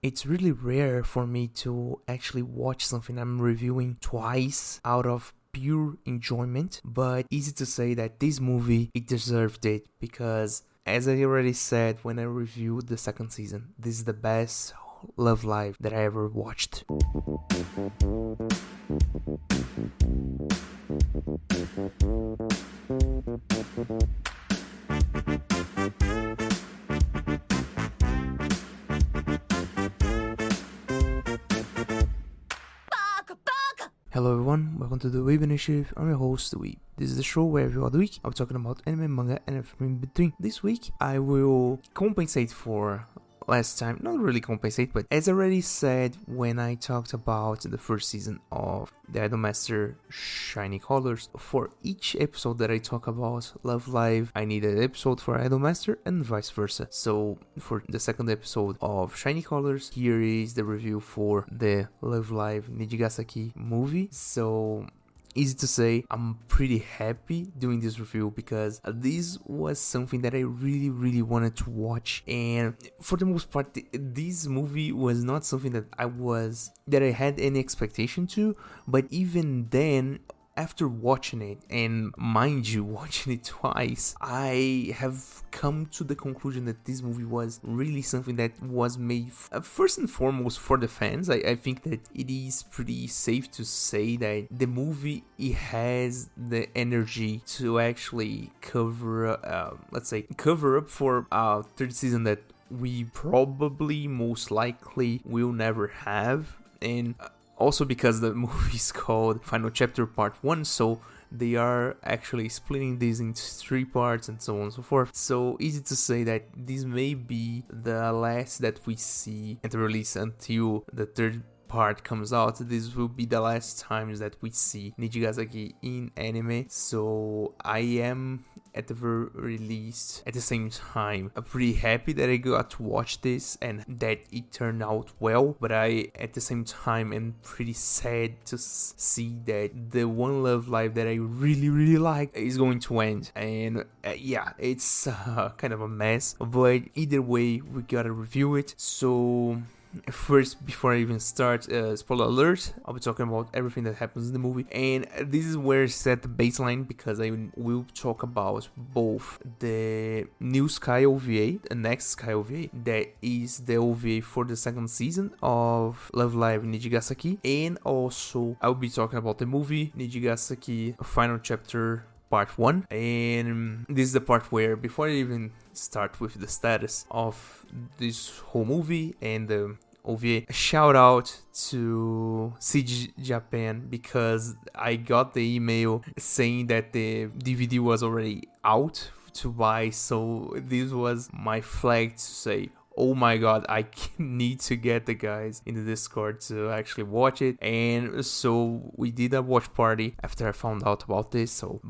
It's really rare for me to actually watch something I'm reviewing twice out of pure enjoyment, but easy to say that this movie, it deserved it because, as I already said when I reviewed the second season, this is the best Love Live that I ever watched. Hello everyone, welcome to the Weeb Initiative. I'm your host, the Weeb. This is the show where every other week I'll be talking about anime, manga, and everything in between. This week I will compensate for last time, not really compensate, but as I already said when I talked about the first season of the Idolmaster Shiny Colors, for each episode that I talk about Love Live, I need an episode for Idolmaster and vice versa. So for the second episode of Shiny Colors, here is the review for the Love Live Nijigasaki movie. So easy to say, I'm pretty happy doing this review because this was something that I really wanted to watch, and for the most part this movie was not something that I had any expectation to, but even then, after watching it, and mind you, watching it twice, I have come to the conclusion that this movie was really something that was made first and foremost for the fans. I think that it is pretty safe to say that the movie, it has the energy to actually cover up for a third season that we probably most likely will never have, and also because the movie is called Final Chapter Part 1, so they are actually splitting this into 3 parts and so on and so forth. So easy to say that this may be the last that we see at the release until the third part comes out. This will be the last times that we see Nijigasaki in anime. So I am, at the very least, at the same time, I'm pretty happy that I got to watch this and that it turned out well, but I, at the same time, am pretty sad to see that the One Love Live that I really like is going to end. And it's kind of a mess, but either way, we gotta review it. So first, before I even start, spoiler alert, I'll be talking about everything that happens in the movie, and this is where I set the baseline, because I will talk about both the new Sky OVA, the next Sky OVA, that is the OVA for the second season of Love Live Nijigasaki, and also I'll be talking about the movie Nijigasaki Final Chapter Part 1, and this is the part where, before I even start with the status of this whole movie and the OVA, shout out to CG Japan, because I got the email saying that the DVD was already out to buy, so this was my flag to say, oh my god, I need to get the guys in the Discord to actually watch it. And so we did a watch party after I found out about this. So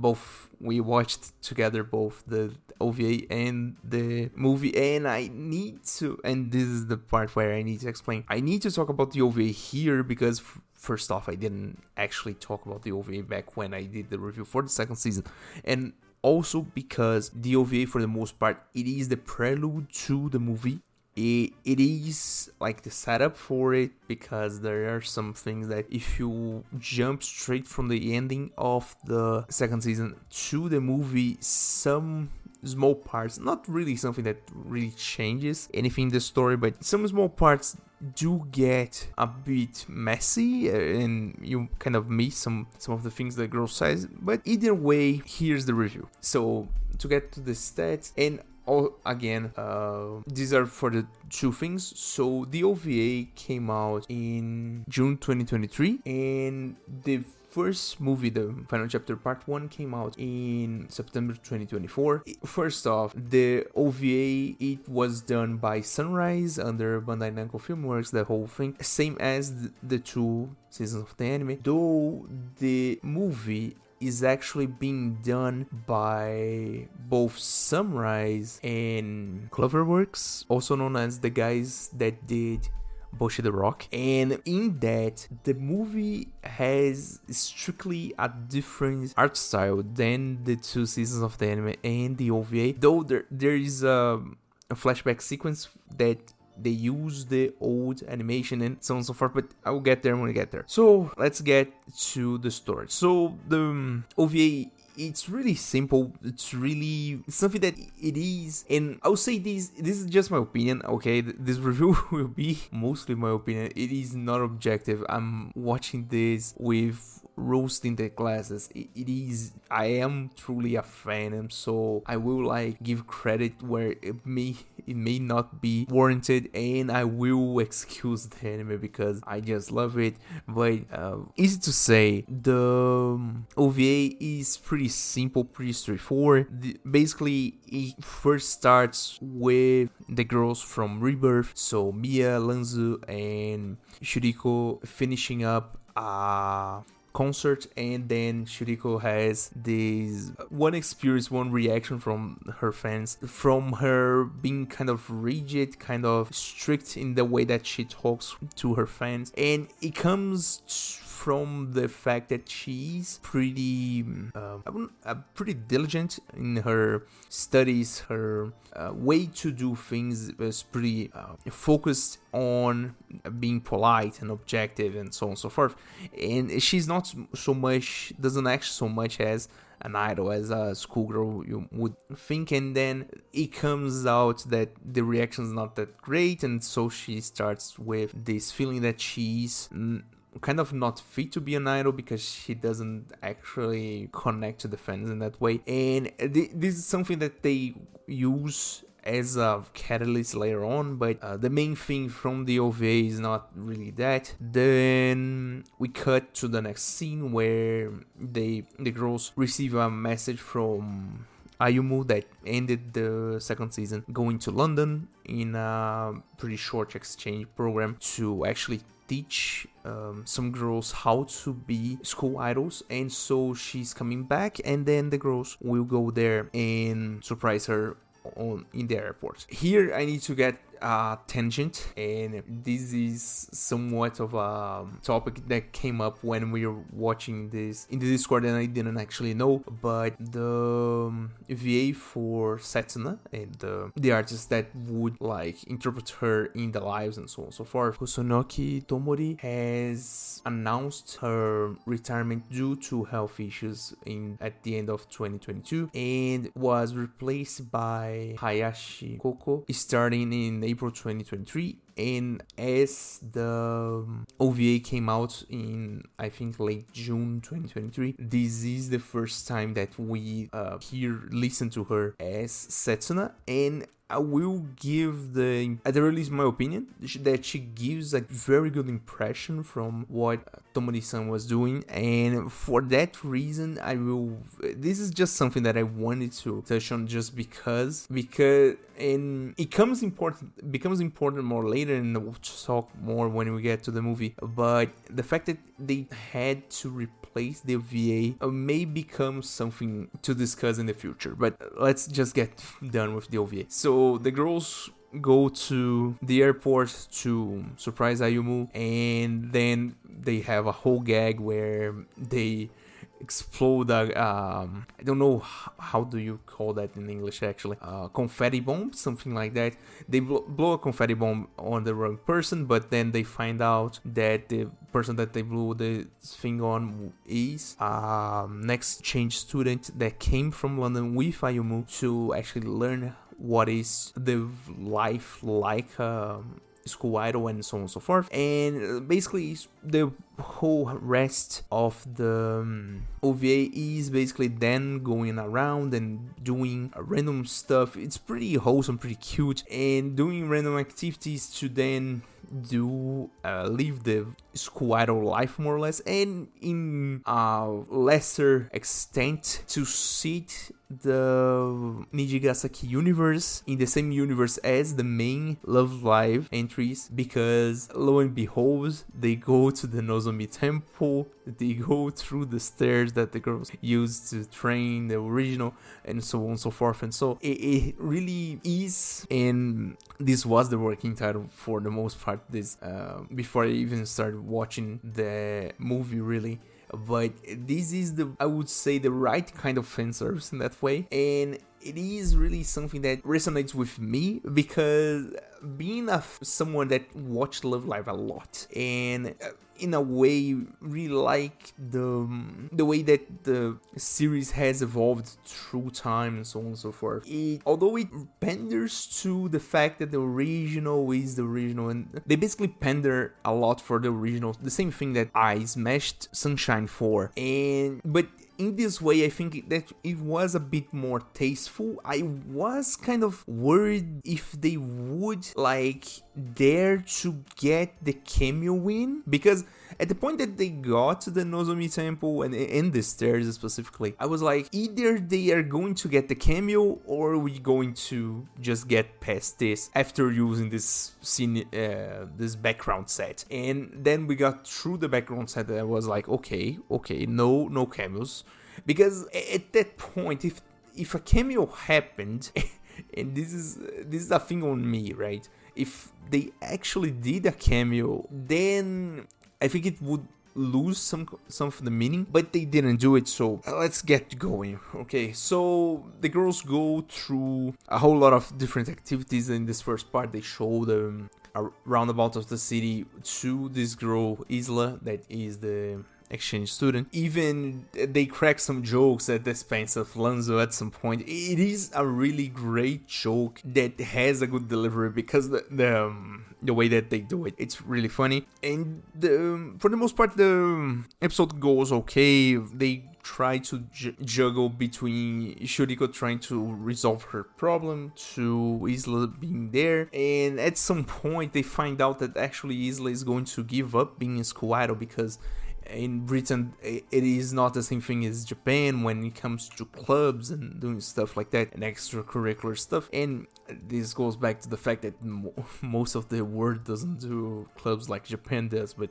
we watched together both the OVA and the movie, and and this is the part where I need to explain. I need to talk about the OVA here because first off, I didn't actually talk about the OVA back when I did the review for the second season, and also because the OVA, for the most part, it is the prelude to the movie. It is like the setup for it, because there are some things that if you jump straight from the ending of the second season to the movie, some small parts, not really something that really changes anything in the story, but some small parts do get a bit messy, and you kind of miss some of the things that girl says. But either way, here's the review. So to get to the stats, and again, these are for the two things. So the OVA came out in June 2023, and the first movie, the Final Chapter Part 1, came out in September 2024. First off, the OVA, it was done by Sunrise under Bandai Namco Filmworks, the whole thing, same as the 2 seasons of the anime, though the movie is actually being done by both Sunrise and Cloverworks, also known as the guys that did Boshi the Rock. And in that, the movie has strictly a different art style than the 2 seasons of the anime and the OVA, though there is a flashback sequence that they use the old animation and so on and so forth, but I will get there when we get there. So let's get to the story. So the OVA, it's really simple. It's something that it is, and I'll say this is just my opinion, okay? This review will be mostly my opinion. It is not objective. I'm watching this with roasting the glasses. I am truly a fan, and so I will give credit where it may not be warranted, and I will excuse the anime because I just love it. But easy to say, the OVA is pretty simple, pretty straightforward. Basically, it first starts with the girls from Rebirth, so Mia, Lanzu, and Shuriko finishing up concert, and then Shuriko has this one reaction from her fans, from her being kind of rigid, kind of strict in the way that she talks to her fans, and it comes from the fact that she's pretty diligent in her studies. Her way to do things is pretty focused on being polite and objective and so on and so forth. And she's doesn't act so much as an idol, as a schoolgirl you would think, and then it comes out that the reaction is not that great, and so she starts with this feeling that she's kind of not fit to be an idol because she doesn't actually connect to the fans in that way. And this is something that they use as a catalyst later on, but the main thing from the OVA is not really that. Then we cut to the next scene where the girls receive a message from Ayumu that ended the second season, going to London in a pretty short exchange program to actually teach some girls how to be school idols. And so she's coming back, and then the girls will go there and surprise her in the airport. Here I need to get a tangent, and this is somewhat of a topic that came up when we were watching this in the Discord, and I didn't actually know, but the VA for Setsuna and the artist that would interpret her in the lives and so on and so forth, Kusunoki Tomori, has announced her retirement due to health issues at the end of 2022, and was replaced by Hayashi Koko starting in April 2023. And as the OVA came out in, I think, late June 2023, this is the first time that we listen to her as Setsuna. And I will give at the release my opinion that she gives a very good impression from what Tomori-san was doing, and for that reason this is just something that I wanted to touch on just because and it becomes important more later, and we'll talk more when we get to the movie. But the fact that they had to replace the OVA may become something to discuss in the future, but let's just get done with the OVA. So the girls go to the airport to surprise Ayumu, and then they have a whole gag where they explode I don't know how do you call that in English actually, confetti bomb, something like that. They blow a confetti bomb on the wrong person, but then they find out that the person that they blew the thing on is an exchange student that came from London with Ayumu to actually learn what is the life like school idol and so on and so forth. And basically the whole rest of the OVA is basically then going around and doing random stuff. It's pretty wholesome, pretty cute, and doing random activities to then live the school idol life more or less, and in a lesser extent to sit the Nijigasaki universe in the same universe as the main Love Live entries, because lo and behold, they go to the Nozomi temple, they go through the stairs that the girls used to train the original, and so on and so forth. And so it really is, and this was the working title for the most part, this before I even started watching the movie really. But this is I would say the right kind of fan service in that way, and it is really something that resonates with me, because being someone that watched Love Live a lot, and in a way really like the way that the series has evolved through time and so on and so forth. Although it panders to the fact that the original is the original, and they basically pander a lot for the original, the same thing that I smashed Sunshine for, but in this way, I think that it was a bit more tasteful. I was kind of worried if they would dare to get the cameo in, because at the point that they got to the Nozomi Temple and in the stairs specifically, I was like, either they are going to get the cameo, or we going to just get past this after using this scene, this background set. And then we got through the background set, and I was like, okay, no cameos. Because at that point, if a cameo happened, and this is a thing on me, right? If they actually did a cameo, then I think it would lose some of the meaning, but they didn't do it, so let's get going. Okay, so the girls go through a whole lot of different activities. In this first part, they show them a roundabout of the city to this girl, Isla, that is the exchange student. Even they crack some jokes at the expense of Lanzo at some point. It is a really great joke that has a good delivery, because the way that they do it, it's really funny. And for the most part, the episode goes okay. They try to juggle between Shuriko trying to resolve her problem to Isla being there, and at some point they find out that actually Isla is going to give up being a school idol, because in Britain it is not the same thing as Japan when it comes to clubs and doing stuff like that and extracurricular stuff. And this goes back to the fact that most of the world doesn't do clubs like Japan does, but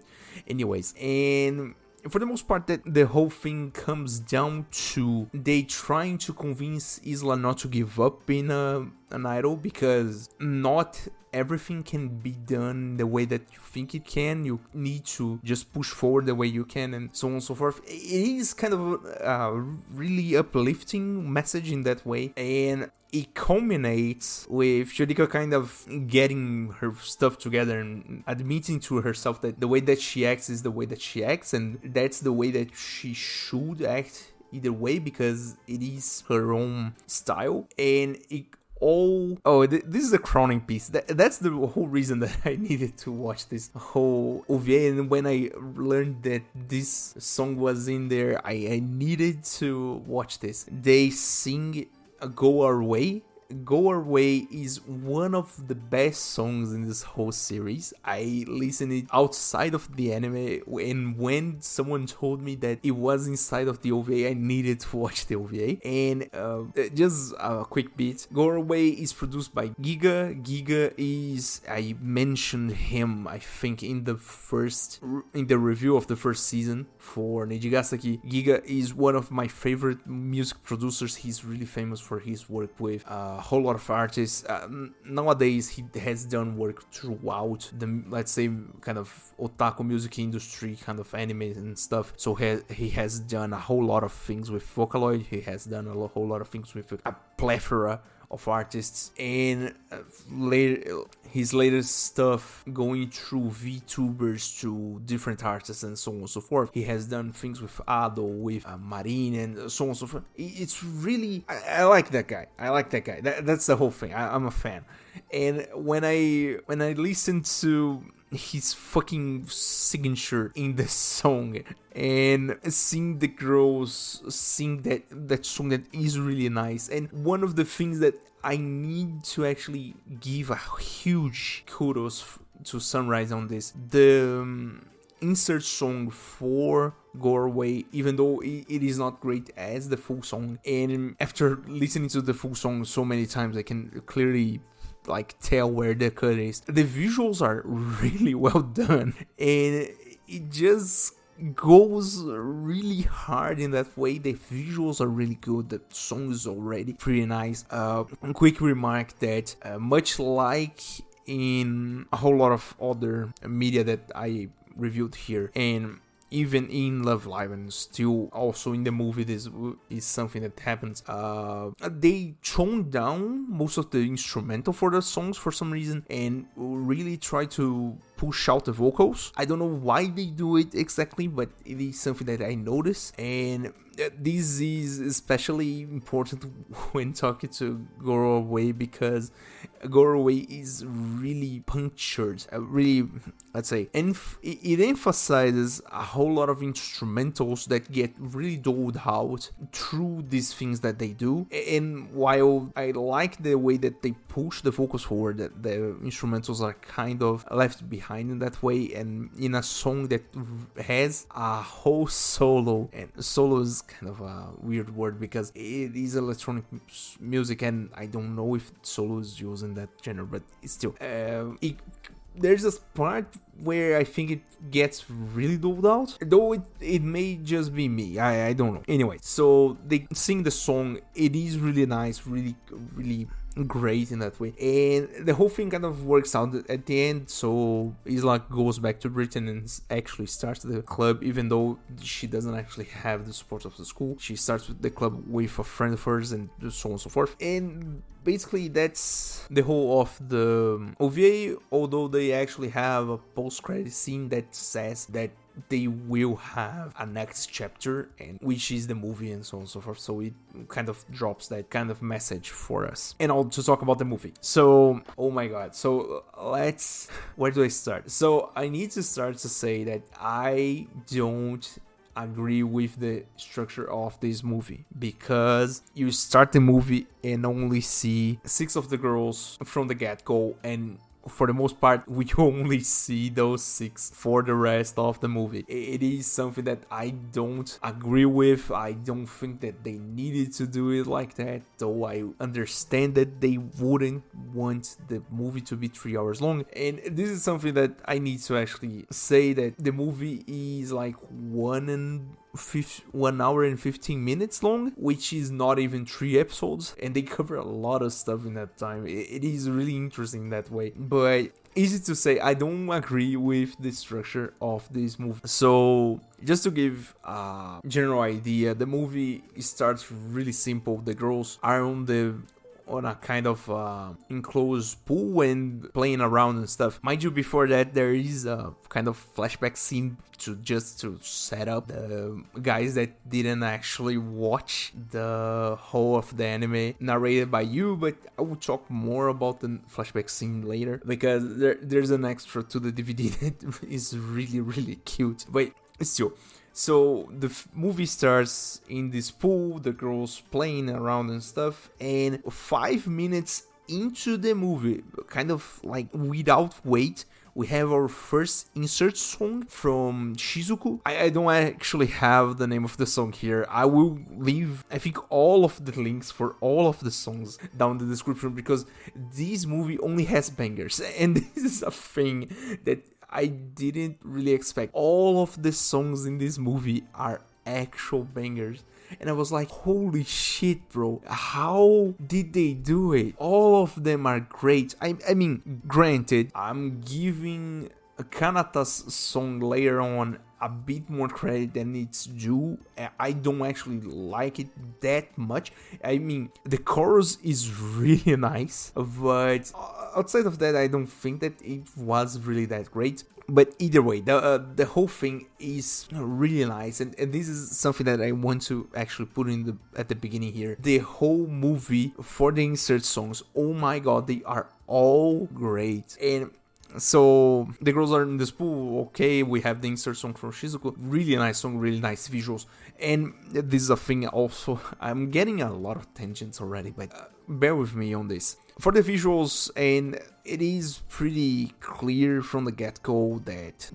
anyways. And for the most part, that the whole thing comes down to they trying to convince Isla not to give up being an idol, because not everything can be done the way that you think it can. You need to just push forward the way you can, and so on and so forth. It is kind of a really uplifting message in that way, and it culminates with Shuriko kind of getting her stuff together and admitting to herself that the way that she acts is the way that she acts, and that's the way that she should act either way, because it is her own style. And this is the crowning piece. That's the whole reason that I needed to watch this whole OVA. And when I learned that this song was in there, I needed to watch this. They sing Go Our Way. Go Our Way is one of the best songs in this whole series. I listened it outside of the anime, and when someone told me that it was inside of the OVA, I needed to watch the OVA. And just a quick bit, Go Our Way is produced by Giga. Giga is, I mentioned him, I think, in the review of the first season for Nijigasaki. Giga is one of my favorite music producers. He's really famous for his work with whole lot of artists. Nowadays he has done work throughout the, let's say, kind of otaku music industry, kind of anime and stuff. So he has done a whole lot of things with Vocaloid. He has done a whole lot of things with a plethora of artists, and his latest stuff going through VTubers to different artists and so on and so forth. He has done things with Ado, with Marine, and so on and so forth. It's really, I like that guy. That's the whole thing. I'm a fan. And when I listen to his fucking signature in the song and seeing the girls sing that song, that is really nice. And one of the things that I need to actually give a huge kudos to Sunrise on this, the insert song for Go Our Way, even though it is not great as the full song, and after listening to the full song so many times, I can clearly tell where the cut is. The visuals are really well done, and it just goes really hard in that way. The visuals are really good. The song is already pretty nice. Quick remark that much like in a whole lot of other media that I reviewed here, and even in Love Live and still also in the movie, this is something that happens. They tone down most of the instrumental for the songs for some reason and really try to push out the vocals. I don't know why they do it exactly, but it is something that I notice, and this is especially important when talking to Go Away, because Go Away is really punctured, really, let's say, and it emphasizes a whole lot of instrumentals that get really doled out through these things that they do. And while I like the way that they push the vocals forward, that the instrumentals are kind of left behind in that way, and in a song that has a whole solo, and solo is kind of a weird word because it is electronic music, and I don't know if solo is used in that genre, but it's still there's a part where I think it gets really doled out, though it may just be me, I don't know. Anyway, so they sing the song, it is really nice, really great in that way, and the whole thing kind of works out at the end. So Isla goes back to Britain and actually starts the club, even though she doesn't actually have the support of the school. She starts with the club with a friend of hers and so on and so forth, and basically that's the whole of the OVA, although they actually have a post-credit scene that says that they will have a next chapter, and which is the movie and so on and so forth. So it kind of drops that kind of message for us. And I'll just talk about the movie. So, oh my god. So where do I start? So I need to start to say that I don't agree with the structure of this movie, because you start the movie and only see 6 of the girls from the get-go, and for the most part, we only see those 6 for the rest of the movie. It is something that I don't agree with. I don't think that they needed to do it like that, though I understand that they wouldn't want the movie to be 3 hours long. And this is something that I need to actually say, that the movie is like 1 hour and 15 minutes long, which is not even 3 episodes, and they cover a lot of stuff in that time. It is really interesting that way, but easy to say, I don't agree with the structure of this movie. So just to give a general idea, the movie starts really simple. The girls are on a kind of enclosed pool and playing around and stuff. Mind you, before that, there is a kind of flashback scene to set up the guys that didn't actually watch the whole of the anime narrated by you, but I will talk more about the flashback scene later, because there's an extra to the DVD that is really cute. But still, so the movie starts in this pool, the girls playing around and stuff, and 5 minutes into the movie, kind of like without wait, we have our first insert song from Shizuku. I don't actually have the name of the song here. I will leave, I think, all of the links for all of the songs down in the description, because this movie only has bangers, and this is a thing that I didn't really expect. All of the songs in this movie are actual bangers, and I was like, holy shit, bro, how did they do it? All of them are great. I mean, granted, I'm giving Kanata's song later on a bit more credit than it's due. I don't actually like it that much. I mean, the chorus is really nice, but outside of that, I don't think that it was really that great. But either way, the whole thing is really nice, and this is something that I want to actually put in at the beginning here. The whole movie, for the insert songs, oh my god, they are all great. And so the girls are in this pool, okay, we have the insert song from Shizuku, really nice song, really nice visuals. And this is a thing also, I'm getting a lot of tangents already, but bear with me on this. For the visuals, and it is pretty clear from the get-go that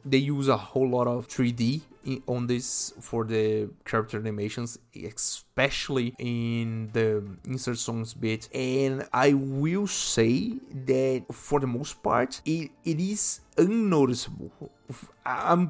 they use a whole lot of 3D on this for the character animations, especially in the insert songs bit. And I will say that for the most part, it is unnoticeable. I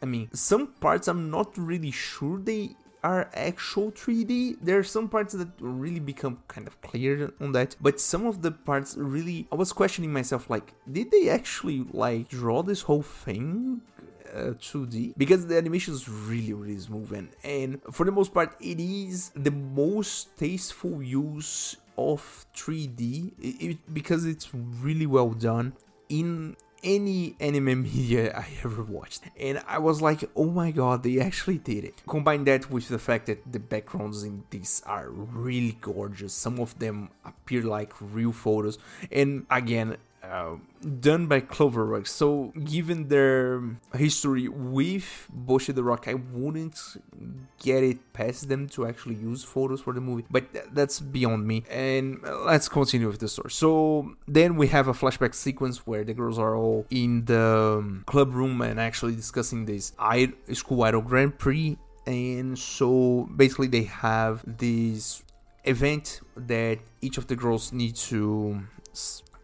mean, some parts I'm not really sure they are actual 3D. There are some parts that really become kind of clear on that, but some of the parts really, I was questioning myself, like, did they actually like draw this whole thing 2D because the animation is really smooth, and for the most part it is the most tasteful use of 3D because it's really well done in any anime media I ever watched. And I was like, oh my god, they actually did it. Combine that with the fact that the backgrounds in this are really gorgeous. Some of them appear like real photos. And again, done by Cloverworks. So given their history with Boshi the Rock, I wouldn't get it past them to actually use photos for the movie, but that's beyond me. And let's continue with the story. So then we have a flashback sequence where the girls are all in the club room and actually discussing this school idol Grand Prix. And so basically they have this event that each of the girls need to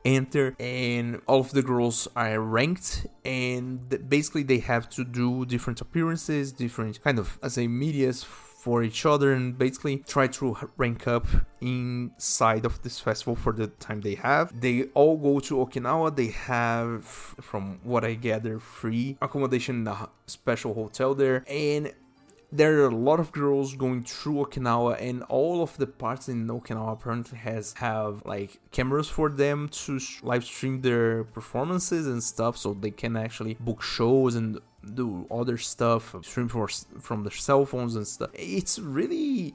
enter, and all of the girls are ranked, and basically they have to do different appearances, different kind of, as a medias for each other, and basically try to rank up inside of this festival for the time they have. They all go to Okinawa. They have, from what I gather, free accommodation in a special hotel there, and there are a lot of girls going through Okinawa, and all of the parts in Okinawa apparently have like cameras for them to live stream their performances and stuff, so they can actually book shows and do other stuff, stream from their cell phones and stuff. It's a really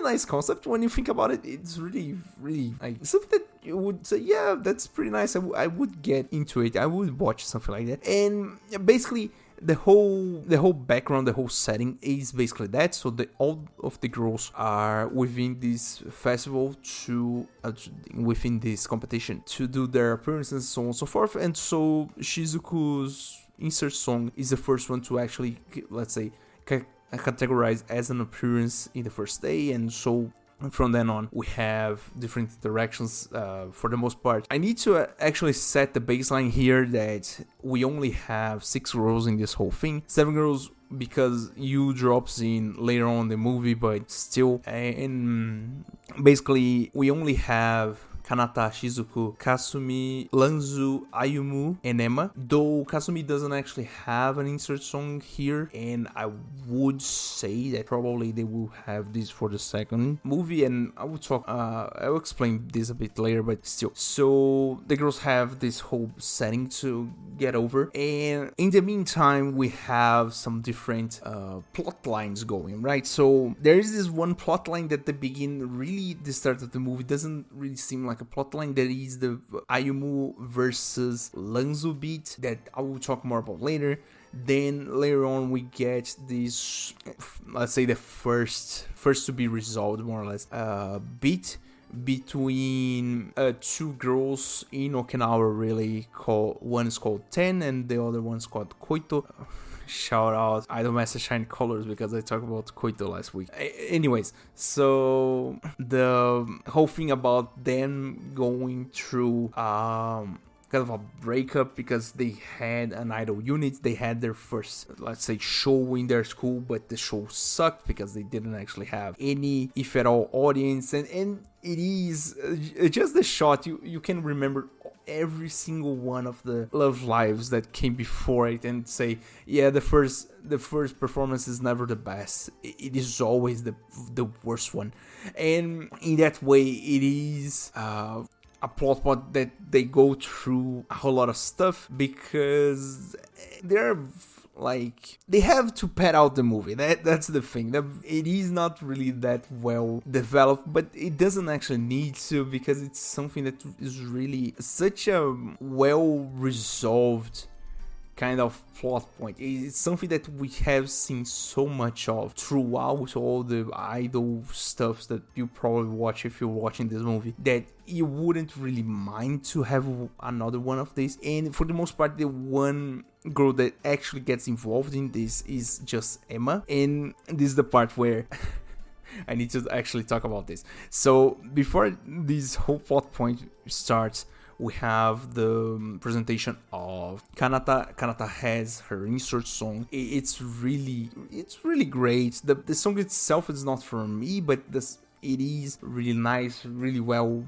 nice concept when you think about it. It's really like something that you would say, yeah, that's pretty nice. I would get into it. I would watch something like that. And basically the whole background, the whole setting is basically that. So all of the girls are within this festival within this competition to do their appearances, so on and so forth. And so Shizuku's insert song is the first one to actually, let's say, categorized as an appearance in the first day. And so from then on, we have different interactions for the most part. I need to actually set the baseline here that we only have 6 girls in this whole thing. 7 girls because Yu drops in later on in the movie, but still. And basically, we only have Kanata, Shizuku, Kasumi, Lanzu, Ayumu, and Emma. Though Kasumi doesn't actually have an insert song here, and I would say that probably they will have this for the second movie, and I will explain this a bit later, but still. So the girls have this whole setting to get over, and in the meantime, we have some different plot lines going, right? So there is this one plot line that the start of the movie doesn't really seem like a plotline. That is the Ayumu versus Lanzu beat that I will talk more about later. Then later on we get this, let's say, the first to be resolved more or less beat between 2 girls in Okinawa, really. One is called Ten and the other one's called Koito. Shout out Idolmaster Shine Colors, because I talked about Koito last week. Anyways, so the whole thing about them going through kind of a breakup because they had an idol unit. They had their first, let's say, show in their school, but the show sucked because they didn't actually have any, if at all, audience. And it is just the shot. You can remember every single one of the Love Lives that came before it and say, yeah, the first performance is never the best. It is always the worst one. And in that way, it is a plot point that they go through a whole lot of stuff because they're like, they have to pad out the movie. That's the thing. It is not really that well developed, but it doesn't actually need to, because it's something that is really such a well resolved kind of plot point. It's something that we have seen so much of throughout all the idol stuffs that you probably watch if you're watching this movie, that you wouldn't really mind to have another one of these. And for the most part, the one girl that actually gets involved in this is just Emma, and this is the part where I need to actually talk about this. So before this whole plot point starts, we have the presentation of Kanata. Kanata has her insert song. It's really great. The song itself is not for me, but it is really nice, really well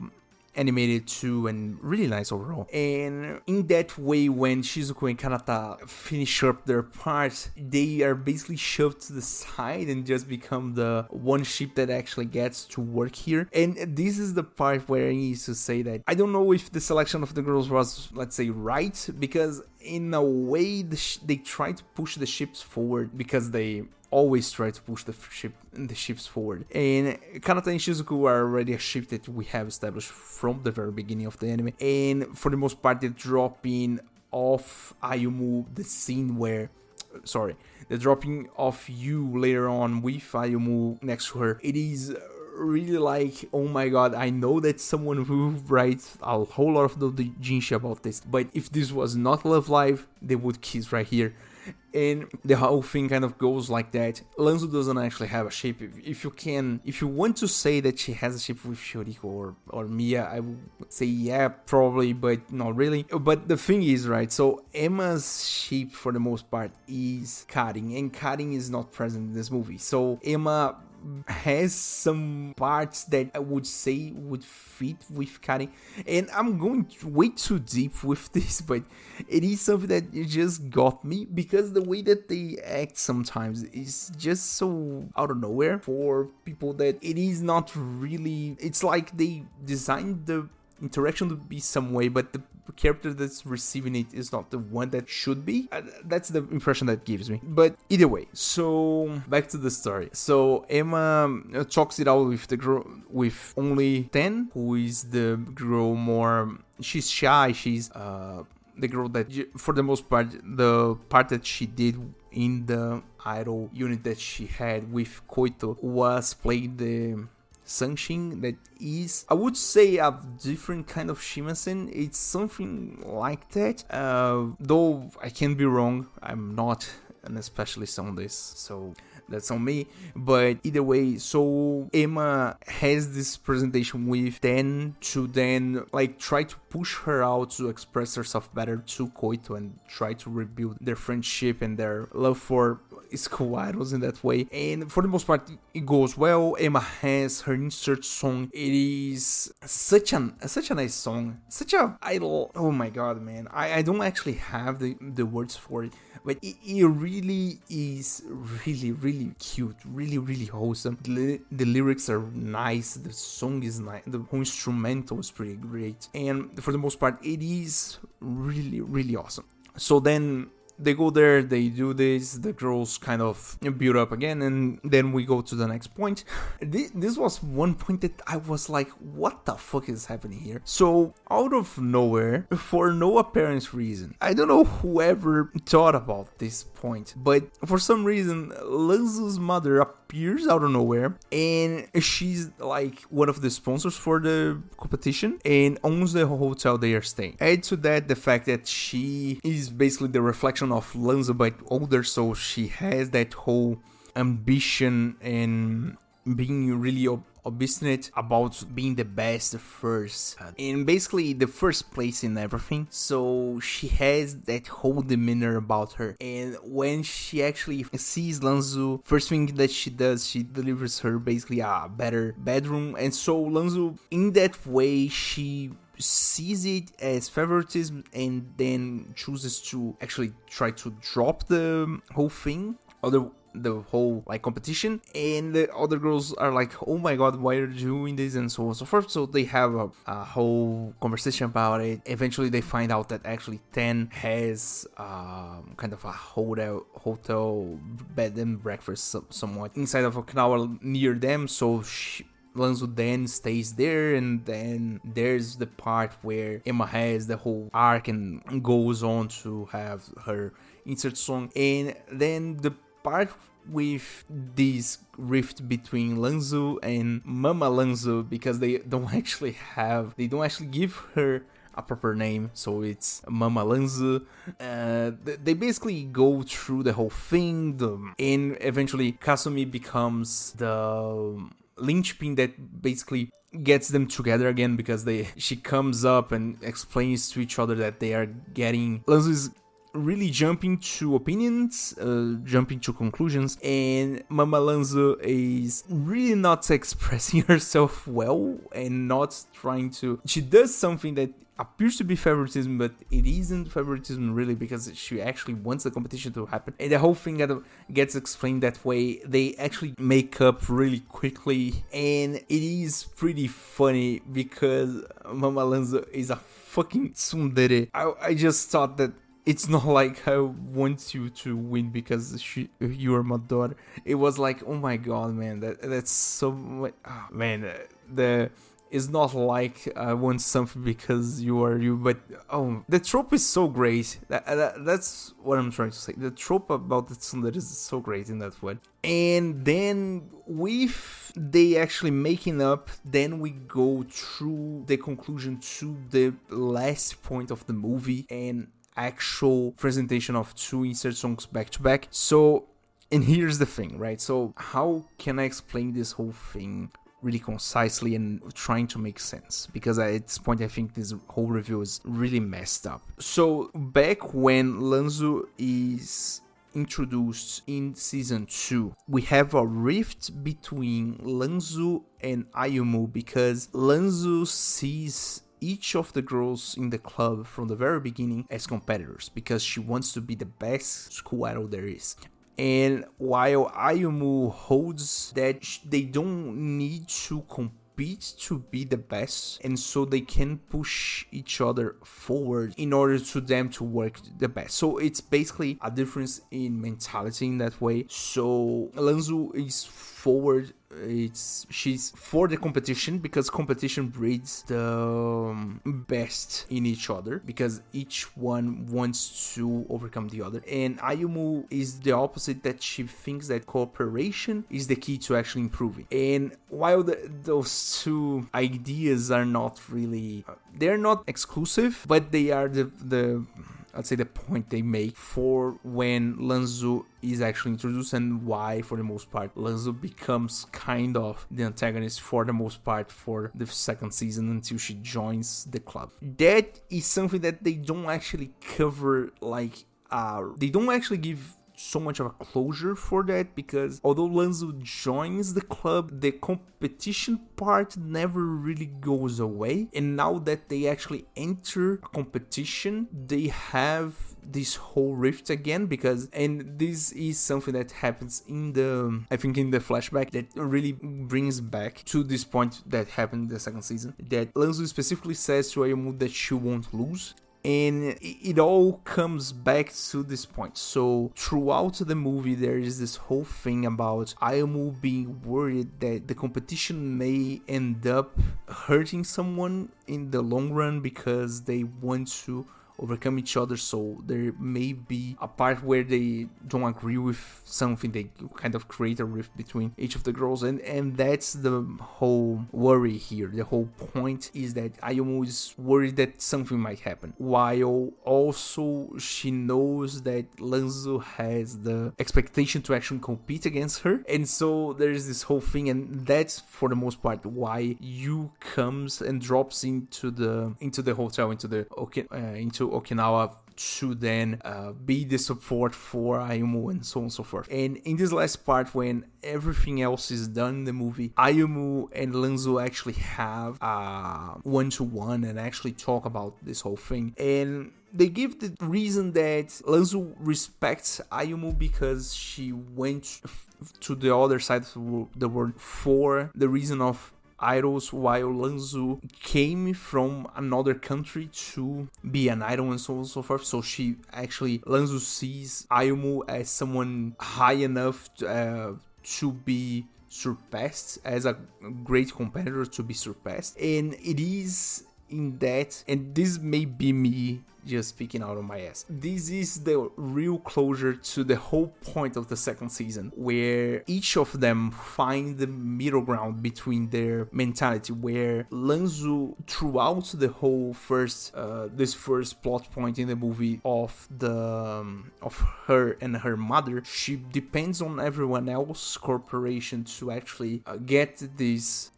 animated too, and really nice overall. And in that way, when Shizuko and Kanata finish up their part, they are basically shoved to the side and just become the one ship that actually gets to work here. And this is the part where I need to say that I don't know if the selection of the girls was, let's say, right, because in a way they try to push the ships forward, because they always try to push the ships forward. And Kanata and Shizuku are already a ship that we have established from the very beginning of the anime, and for the most part the dropping of Ayumu, the scene where the dropping of you later on with Ayumu next to her, it is really like, oh my god, I know that someone will write a whole lot of the Jinshi about this, but if this was not Love Live, they would kiss right here. And the whole thing kind of goes like that. Lanzu doesn't actually have a shape. If you want to say that she has a shape with Shuriko or Mia, I would say yeah, probably, but not really. But the thing is, right, so Emma's shape for the most part is Karin, and Karin is not present in this movie. So Emma has some parts that I would say would fit with Karin, and I'm going way too deep with this, but it is something that just got me, because the way that they act sometimes is just so out of nowhere for people that it is not really, it's like they designed the interaction to be some way, but the character that's receiving it is not the one that should be. That's the impression that gives me. But either way, so back to the story. So Emma talks it out with the girl, with only 10, who is the girl more, she's shy, she's the girl that, for the most part, the part that she did in the idol unit that she had with Koito was playing the Sanshin, that is, I would say, a different kind of Shimasen. It's something like that, though I can be wrong. I'm not an specialist on this, so that's on me. But either way, so Emma has this presentation with Den to then like try to push her out to express herself better to Koito and try to rebuild their friendship and their love for school idols in that way. And for the most part, it goes well. Emma has her insert song. It is such a nice song, such a idol. Oh my god, man, I don't actually have the words for it, but it really is really cute, really wholesome. The lyrics are nice, the song is nice, the whole instrumental is pretty great, and for the most part it is really awesome. So then they go there, they do this, the girls kind of build up again, and then we go to the next point. This was one point that I was like, what the fuck is happening here? So, out of nowhere, for no apparent reason, I don't know whoever thought about this point, but for some reason, Lanzu's mother appears out of nowhere, and she's like one of the sponsors for the competition and owns the hotel they are staying. Add to that the fact that she is basically the reflection of Lanzu but older, so she has that whole ambition and being really obstinate about being the best first, and basically the first place in everything. So she has that whole demeanor about her, and when she actually sees Lanzu, first thing that she does, she delivers her basically a better bedroom. And so Lanzu, in that way, she sees it as favoritism and then chooses to actually try to drop the whole thing, or the whole like competition. And the other girls are like, oh my god, why are you doing this, and so on and so forth. So they have a whole conversation about it. Eventually they find out that actually Ten has kind of a hotel bed and breakfast somewhat inside of Okinawa near them. So Lanzu then stays there, and then there's the part where Emma has the whole arc and goes on to have her insert song. And then the part with this rift between Lanzu and Mama Lanzu, because they don't actually give her a proper name, so it's Mama Lanzu. They basically go through the whole thing, and eventually Kasumi becomes the linchpin that basically gets them together again, because she comes up and explains to each other that they are getting, Lanzu is really jumping to opinions, jumping to conclusions, and Mama Lanzo is really not expressing herself well and not trying to. She does something that appears to be favoritism, but it isn't favoritism really, because she actually wants the competition to happen, and the whole thing that gets explained that way. They actually make up really quickly, and it is pretty funny because Mama Lanzo is a fucking tsundere. I just thought that it's not like I want you to win because you are my daughter. It was like, oh my god, man, that's so much. Oh, man, it's not like I want something because you are you, but the trope is so great. That's what I'm trying to say. The trope about the tsundere is so great in that one. And then with they actually making up, then we go through the conclusion to the last point of the movie and actual presentation of 2 insert songs back to back. So, and here's the thing, right? So how can I explain this whole thing really concisely and trying to make sense? Because at this point I think this whole review is really messed up. So back when Lanzo is introduced in season 2, we have a rift between Lanzo and Ayumu because Lanzo sees each of the girls in the club from the very beginning as competitors because she wants to be the best school idol there is. And while Ayumu holds that they don't need to compete to be the best, and so they can push each other forward in order to them to work the best. So it's basically a difference in mentality in that way. So Lanzo is forward, she's for the competition because competition breeds the best in each other, because each one wants to overcome the other. And Ayumu is the opposite, that she thinks that cooperation is the key to actually improving. And while those two ideas are not really they're not exclusive, but they are the I'd say the point they make for when Lanzo is actually introduced, and why for the most part Lanzo becomes kind of the antagonist for the most part for the second season until she joins the club. That is something that they don't actually cover, like they don't actually give so much of a closure for that, because although Lanzo joins the club, the competition part never really goes away. And now that they actually enter a competition, they have this whole rift again, because, and this is something that happens in the, I think in the flashback, that really brings back to this point that happened in the second season, that Lanzo specifically says to Ayumu that she won't lose. And it all comes back to this point. So throughout the movie, there is this whole thing about Ayumu being worried that the competition may end up hurting someone in the long run because they want to overcome each other. So there may be a part where they don't agree with something, they kind of create a rift between each of the girls, and that's the whole worry here. The whole point is that Ayumu is worried that something might happen, while also she knows that Lanzo has the expectation to actually compete against her. And so there is this whole thing, and that's for the most part why Yu comes and drops into the hotel, into Okinawa, to then be the support for Ayumu and so on and so forth. And in this last part, when everything else is done in the movie, Ayumu and Lanzo actually have one-to-one and actually talk about this whole thing. And they give the reason that Lanzo respects Ayumu because she went to the other side of the world for the reason of idols, while Lanzo came from another country to be an idol and so on and so forth. So Lanzo sees Ayumu as someone high enough to be surpassed, as a great competitor to be surpassed. And it is in that, and this may be me just speaking out of my ass, this is the real closure to the whole point of the second season, where each of them find the middle ground between their mentality, where Lanzo, throughout the whole this first plot point in the movie of her and her mother, she depends on everyone else's corporation to actually get this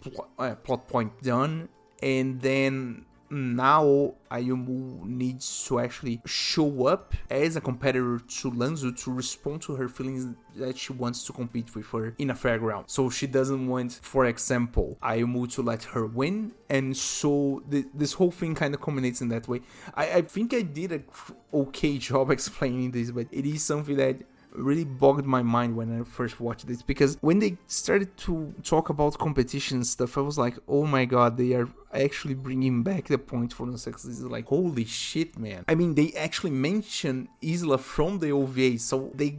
plot point done. And then now Ayumu needs to actually show up as a competitor to Lanzu to respond to her feelings that she wants to compete with her in a fairground. So she doesn't want, for example, Ayumu to let her win, and so this whole thing kind of culminates in that way. I think I did a okay job explaining this, but it is something that really bogged my mind when I first watched this, because when they started to talk about competition stuff, I was like, oh my god, they are actually bringing back the point for the sex. This is like, holy shit, man. I mean, they actually mentioned Isla from the OVA, so the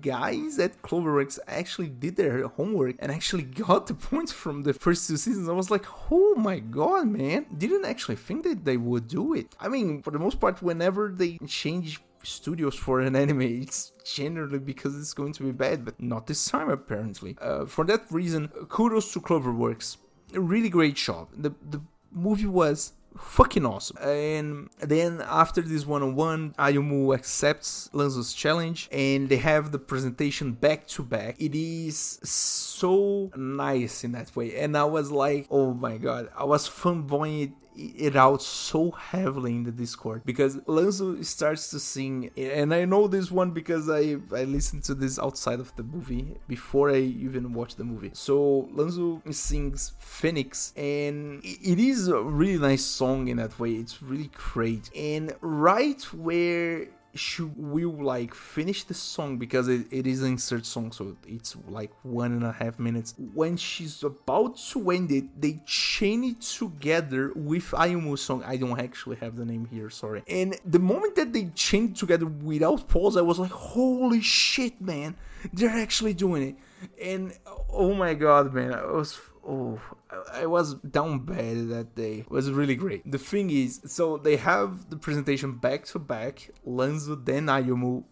guys at Cloverworks actually did their homework and actually got the points from the first 2 seasons. I was like, oh my god, man. Didn't actually think that they would do it. I mean, for the most part, whenever they change studios for an anime, it's generally because it's going to be bad, but not this time apparently. For that reason, kudos to Cloverworks. A really great job. The movie was fucking awesome. And then after this one-on-one, Ayumu accepts Lanzu's challenge and they have the presentation back to back. It is so nice in that way, and I was like, oh my god, I was fanboying it out so heavily in the Discord, because Lanzu starts to sing, and I know this one because I listened to this outside of the movie before I even watched the movie. So Lanzu sings Phoenix, and it is a really nice song in that way. It's really great, and right where she will like finish the song, because it is an insert song, so it's like 1.5 minutes. When she's about to end it, they chain it together with Ayumu's song. I don't actually have the name here, sorry. And the moment that they chain it together without pause, I was like, holy shit, man, they're actually doing it. And oh my god, man, I was down bad that day. It was really great. The thing is, so they have the presentation back to back, Lanzu then Ayumu,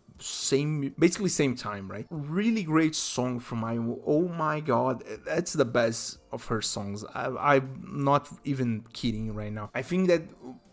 basically same time, right? Really great song from Ayumu. Oh my god, that's the best of her songs. I'm not even kidding right now. I think that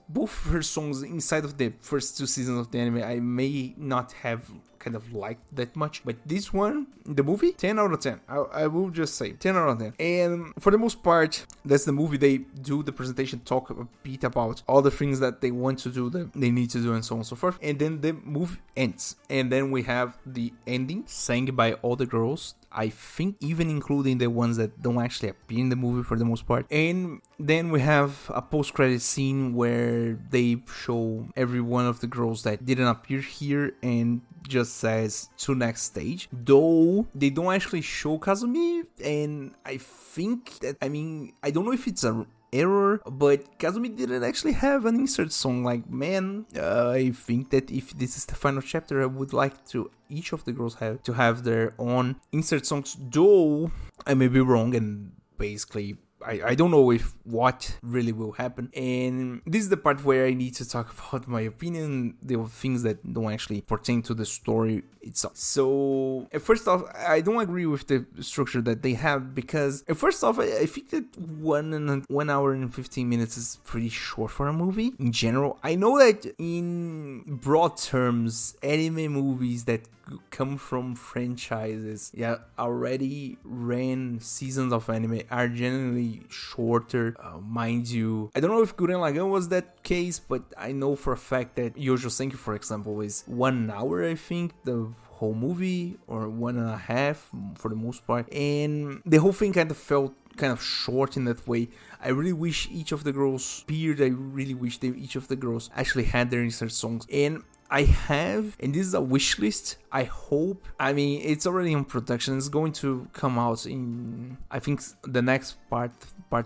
both her songs inside of the first 2 seasons of the anime, I may not have kind of liked that much, but this one, the movie, 10 out of 10. I will just say 10 out of 10. And for the most part, that's the movie. They do the presentation, talk a bit about all the things that they want to do, that they need to do, and so on and so forth, and then the movie ends, and then we have the ending sang by all the girls, I think even including the ones that don't actually appear in the movie for the most part. And then we have a post-credit scene where they show every one of the girls that didn't appear here and just says to next stage. Though they don't actually show Kazumi, and I think that, I mean, I don't know if it's a error, but Kazumi didn't actually have an insert song. Like, man, I think that if this is the final chapter, I would like to each of the girls to have their own insert songs, though I may be wrong, and basically I don't know if what really will happen. And this is the part where I need to talk about my opinion, the things that don't actually pertain to the story itself. So first off, I don't agree with the structure that they have, because first off, I think that 1 hour and 15 minutes is pretty short for a movie in general. I know that in broad terms, anime movies that come from franchises already ran seasons of anime are generally shorter. Mind you, I don't know if Gurren Lagann was that case, but I know for a fact that Yojo Senki, for example, is 1 hour, I think, the whole movie, or 1.5 for the most part, and the whole thing kind of felt kind of short in that way. I really wish each of the girls appeared. I really wish each of the girls actually had their insert songs. And I have, and this is a wish list, I hope, I mean, it's already in production, it's going to come out in, I think the next part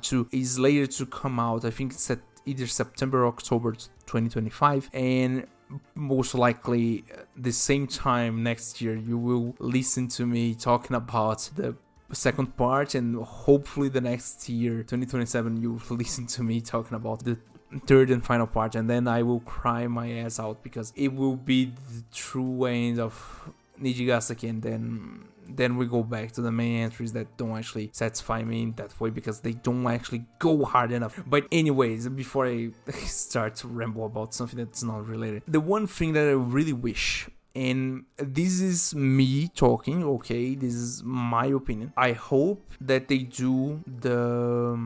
2 is later to come out, I think it's at either September or October 2025, and most likely the same time next year you will listen to me talking about the second part, and hopefully the next year, 2027, you will listen to me talking about the third and final part, and then I will cry my ass out, because it will be the true end of Nijigasaki, and then we go back to the main entries that don't actually satisfy me in that way, because they don't actually go hard enough. But anyways, before I start to ramble about something that's not related, the one thing that I really wish, and this is me talking, okay, this is my opinion, I hope that they do the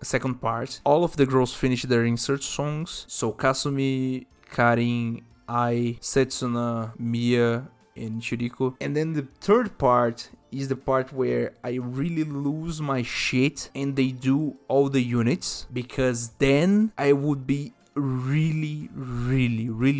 second part, all of the girls finish their insert songs. So Kasumi, Karin, Ai, Setsuna, Mia, and Shuriko. And then the third part is the part where I really lose my shit and they do all the units, because then I would be really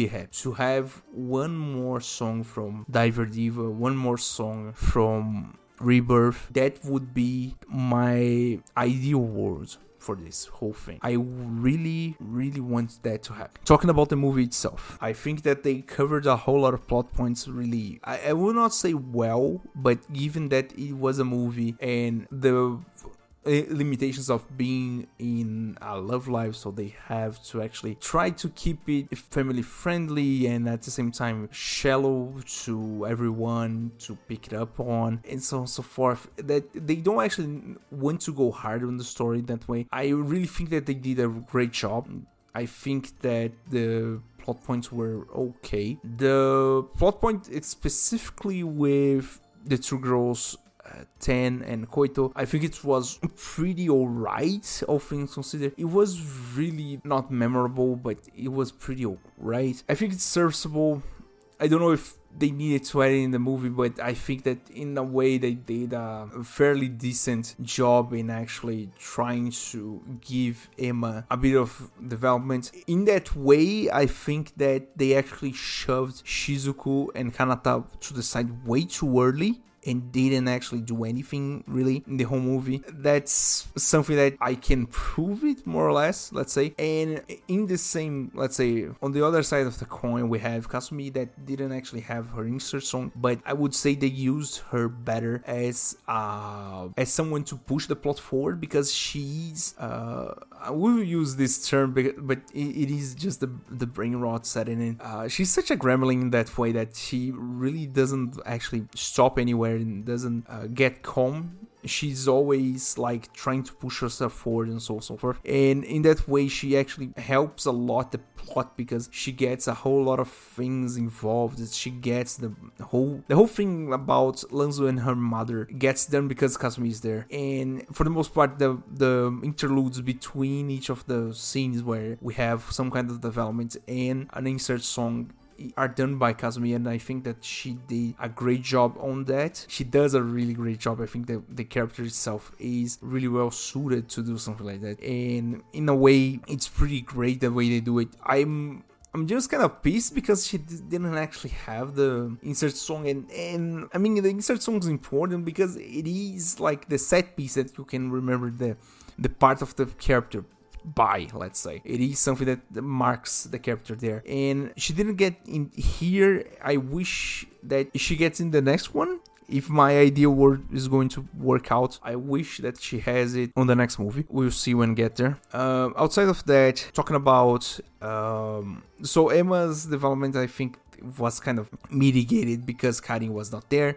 happy to have one more song from Diver Diva, one more song from Rebirth. That would be my ideal world for this whole thing. I really want that to happen. Talking about the movie itself, I think that they covered a whole lot of plot points really, I will not say well, but given that it was a movie and the limitations of being in a love life, so they have to actually try to keep it family friendly and at the same time shallow to everyone to pick it up on, and so on and so forth, that they don't actually want to go hard on the story that way. I really think that they did a great job. I think that the plot points were okay. The plot point specifically with the two girls, Ten and Koito, I think it was pretty alright, all things considered. It was really not memorable, but it was pretty alright. I think it's serviceable. I don't know if they needed to add it in the movie, but I think that in a way they did a fairly decent job in actually trying to give Emma a bit of development. In that way, I think that they actually shoved Shizuku and Kanata to the side way too early and didn't actually do anything really in the whole movie. That's something that I can prove it more or less, let's say. And in the same, let's say, on the other side of the coin, we have Kasumi that didn't actually have her insert song, but I would say they used her better as someone to push the plot forward, because she's I will use this term, but it is just the brain rot setting in. She's such a gremlin in that way that she really doesn't actually stop anywhere and doesn't get calm. She's always like trying to push herself forward and so on and so forth. And in that way, she actually helps a lot the plot, because she gets a whole lot of things involved. She gets the whole thing about Lanzo and her mother gets done because Kasumi is there. And for the most part, the interludes between each of the scenes where we have some kind of development and an insert song are done by Kasumi, and I think that she did a great job on that. She does a really great job. I think that the character itself is really well suited to do something like that, and in a way it's pretty great the way they do it. I'm just kind of pissed because she didn't actually have the insert song, and I mean the insert song is important because it is like the set piece that you can remember the part of the character by, let's say. It is something that marks the character there, and she didn't get in here. I wish that she gets in the next one. If my ideal world is going to work out, I wish that she has it on the next movie. We'll see when get there. Outside of that, talking about so Emma's development, I think was kind of mitigated because Karin was not there.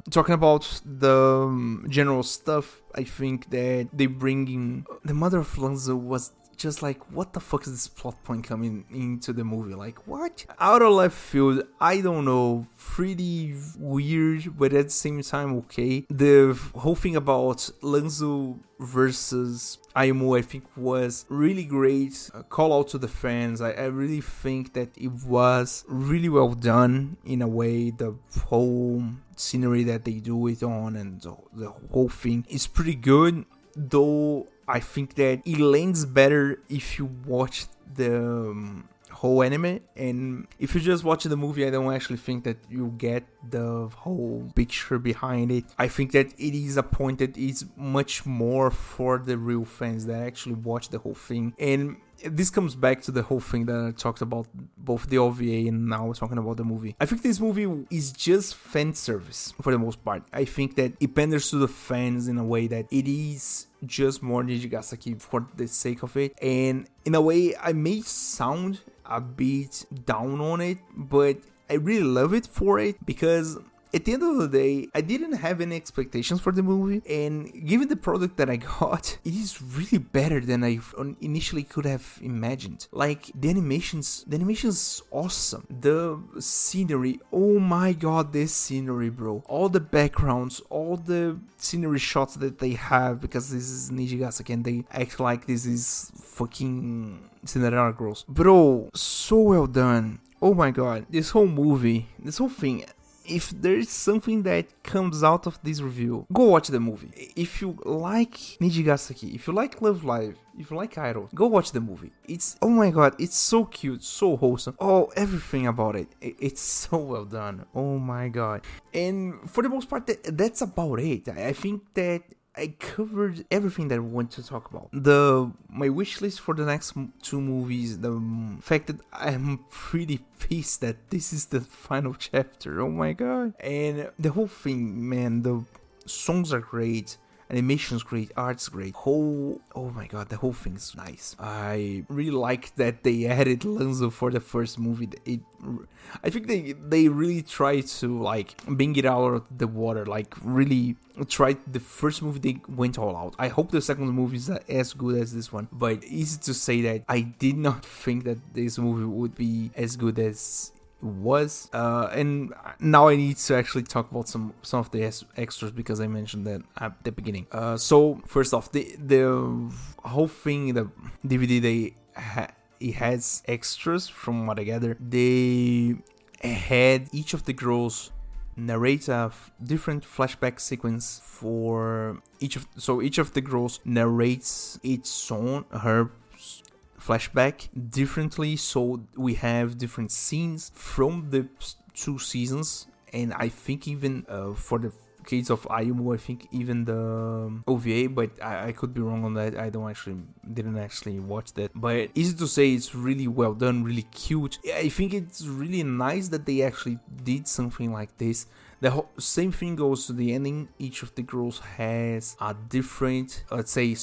Talking about the general stuff, I think that they bring in the mother of Lanzo was just like, what the fuck is this plot point coming into the movie? Like, what? Out of left field, I don't know, pretty weird, but at the same time, okay. The whole thing about Lanzo versus Ayumu, I think, was really great. Call out to the fans. I really think that it was really well done in a way. The whole scenery that they do it on and the whole thing is pretty good, though I think that it lands better if you watch the whole anime, and if you just watch the movie, I don't actually think that you get the whole picture behind it. I think that it is a point that is much more for the real fans that actually watch the whole thing. And this comes back to the whole thing that I talked about, both the OVA and now talking about the movie. I think this movie is just fan service for the most part. I think that it panders to the fans in a way that it is just more Nijigasaki for the sake of it. And in a way, I may sound a bit down on it, but I really love it for it, because at the end of the day, I didn't have any expectations for the movie, and given the product that I got, it is really better than I initially could have imagined. Like, the animation's awesome. The scenery, oh my god, this scenery, bro. All the backgrounds, all the scenery shots that they have, because this is Nijigasaki and they act like this is fucking Cinderella Girls. Bro, so well done. Oh my god, this whole movie, this whole thing. If there is something that comes out of this review, go watch the movie. If you like Nijigasaki, if you like Love Live, if you like Idol, go watch the movie. It's, oh my god, it's so cute, so wholesome. Oh, everything about it. It's so well done. Oh my god. And for the most part, that's about it. I think that I covered everything that I want to talk about. My wish list for the next 2 movies, the fact that I'm pretty pissed that this is the final chapter. Oh my god. And the whole thing, man, the songs are great. Animation's great, art's great. Oh my god, the whole thing's nice. I really like that they added Lanzo for the first movie. I think they really tried to like bring it out of the water. Like really tried. The first movie they went all out. I hope the second movie is as good as this one. But easy to say that I did not think that this movie would be as good as was, and now I need to actually talk about some of the extras because I mentioned that at the beginning. So first off, the whole thing, the DVD, it has extras from what I gather. They had each of the girls narrate a different flashback sequence for each of the girls narrates her flashback differently, so we have different scenes from the 2 seasons. And I think even for the case of Ayumu, I think even the OVA, but I could be wrong on that. I didn't actually watch that, but easy to say, it's really well done, really cute. I think it's really nice that they actually did something like this. The same thing goes to the ending. Each of the girls has a different, let's say,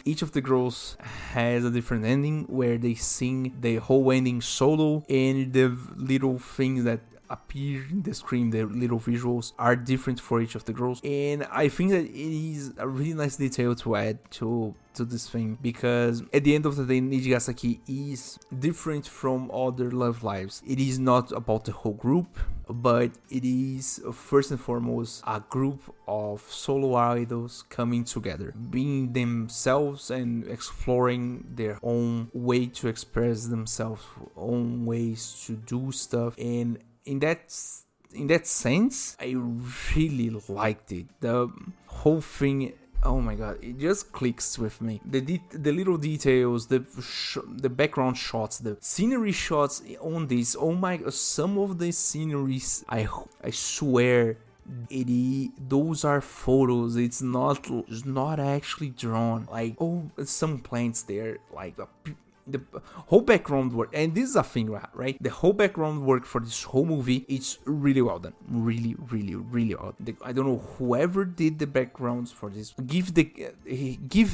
each of the girls has a different ending where they sing the whole ending solo, and the little things that appear in the screen, the little visuals, are different for each of the girls. And I think that it is a really nice detail to add to this thing, because at the end of the day, Nijigasaki is different from other love lives. It is not about the whole group, but it is first and foremost a group of solo idols coming together, being themselves and exploring their own way to express themselves, own ways to do stuff. And in that sense, I really liked it. The whole thing, oh my god, it just clicks with me. The little details, the background shots, the scenery shots on this. Oh my god, some of the sceneries, I swear, those are photos. It's not actually drawn. Like, oh, some plants there, like the whole background work, and this is a thing, right? The whole background work for this whole movie, it's really well done. Really, really, really well done. I don't know whoever did the backgrounds for this. Give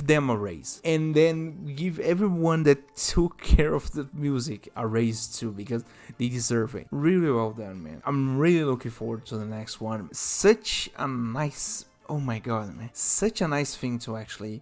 them a raise, and then give everyone that took care of the music a raise too, because they deserve it. Really well done, man. I'm really looking forward to the next one. Such a nice, oh my god, man. Such a nice thing to actually,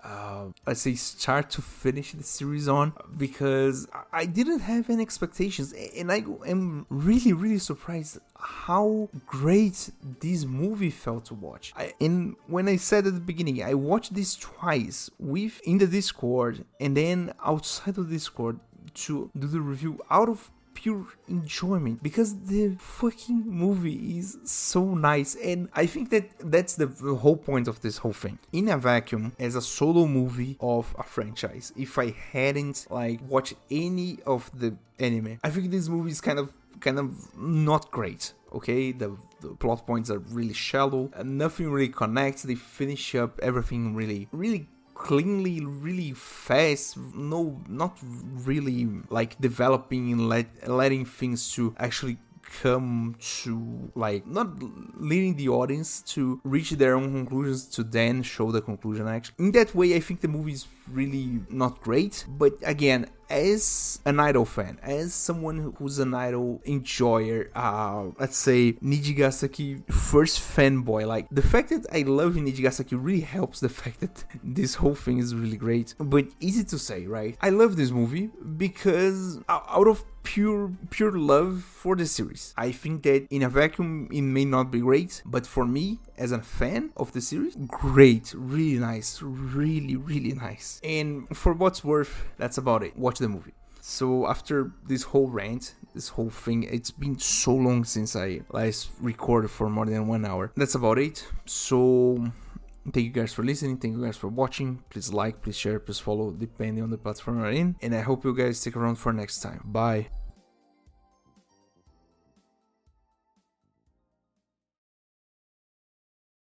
let's say, start to finish the series on, because I didn't have any expectations, and I am really, really surprised how great this movie felt to watch. And when I said at the beginning, I watched this twice, in the Discord, and then outside of Discord to do the review out of pure enjoyment, because the fucking movie is so nice. And I think that that's the whole point of this whole thing. In a vacuum, as a solo movie of a franchise, if I hadn't like watched any of the anime, I think this movie is kind of not great. Okay, the plot points are really shallow, and nothing really connects. They finish up everything really, really cleanly, really fast. No, not really like developing and letting things to actually come to, like, not leading the audience to reach their own conclusions to then show the conclusion. Actually, in that way, I think the movie is really not great. But again, as an idol fan, as someone who's an idol enjoyer, let's say Nijigasaki first fanboy, like the fact that I love Nijigasaki really helps the fact that this whole thing is really great, but easy to say, right? I love this movie because out of pure love for the series. I think that in a vacuum it may not be great, but for me as a fan of the series, great, really nice, really nice. And for what's worth, that's about it. Watch the movie. So after this whole rant, this whole thing, it's been so long since I last recorded for more than 1 hour. That's about it. So thank you guys for listening, thank you guys for watching. Please like, please share, please follow, depending on the platform you're in. And I hope you guys stick around for next time. Bye.